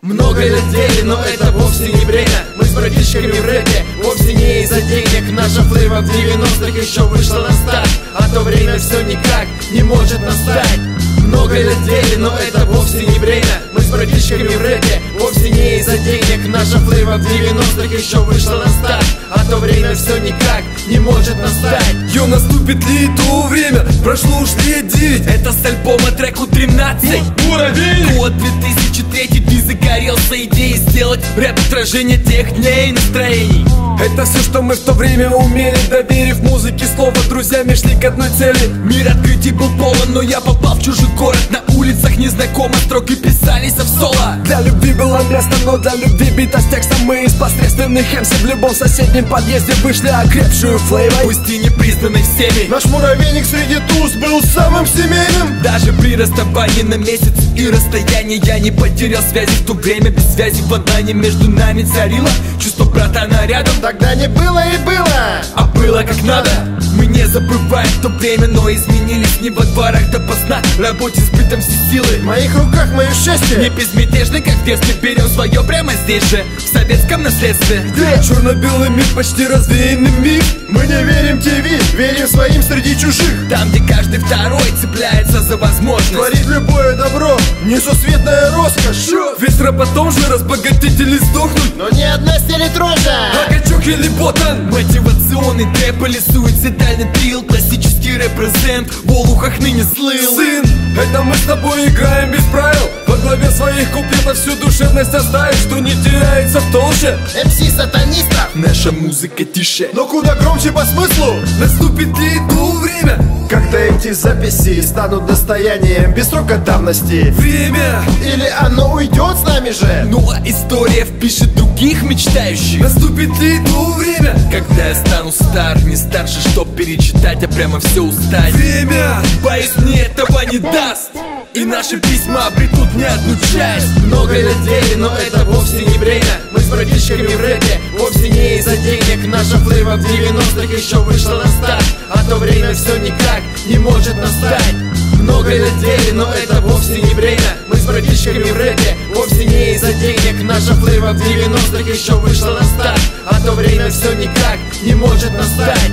Много людей, но это вовсе не бремя. Мы с братишками в рэпе, вовсе не из-за денег. Наша флейва в 90-х еще вышла на старт, а то время все никак не может настать. Много людей, но это вовсе не бремя. Мы с братишками в рэпе, вовсе не из-за денег. Наша флейва в 90-х еще вышла на старт, а то время все никак не может настать. Йо, наступит ли то время? Прошло уж лет 9. Это с альбома треку 13. Муравейник! Год 2003, ты загорелся идеей сделать рэп отражение тех дней и настроений. Это все, что мы в то время умели, доверив музыке слово, друзьями шли к одной цели. Мир открытий был полон, но я попал в чужой город. На улицах незнакомых строки писались в соло. Для любви было место, но для любви бита с текстом. Мы из посредственных МС в любом соседнем подъезде вышли окрепшую флейвой, пусть и не признанной всеми. Наш муравейник среди туз был самым семейным. Даже при расставании на месяц и расстоянии я не потерял связи. В то время без связи в онлайне между нами царило чувство братана рядом. Тогда не было и было, а было как надо. Мы не забываем то время, но изменились не во дворах допоздна. Работе сбытом все силы. В моих руках мое счастье. Не безмятежно, как в детстве, берем свое прямо здесь же, в советском наследстве. Где черно-белый мир, почти развеянный мир. Мы не верим ТВ, верим своим среди чужих. Там, где каждый второй цепляется за возможность творить любое добро, несусветная роскошь. Ведь потом же разбогатеть или сдохнуть. Но ни одна стелит рожа, а качок или ботан. Мотивационный трэп или суицидальный трил. Классический репрезент в олухах ныне слыл. Сын, это мы с тобой играем без правил. Во главе своих куплетов всю душевность оставишь, что не теряется в толще. МС сатанистов. Наша музыка тише, но куда громче по смыслу. Наступит ли то время, когда эти записи станут достоянием без срока давности? Время, или оно уйдет с нами же? Ну а история впишет других мечтающих. Наступит ли то время, когда я стану стар, не старше, чтоб перечитать, а прямо все устать. Время, боюсь, мне этого не даст, и наши письма обретут не одну часть. Много людей, но это вовсе не бремя. Мы с братишками в рэпе, вовсе не из-за денег. Наша флейва в 90-х еще вышла на старт, а то время все никак не может настать. Много людей, но это вовсе не бремя. Мы с братишками в рэпе, вовсе не из-за денег. Наша флейва в 90-х еще вышла на старт, а то время все никак не может настать.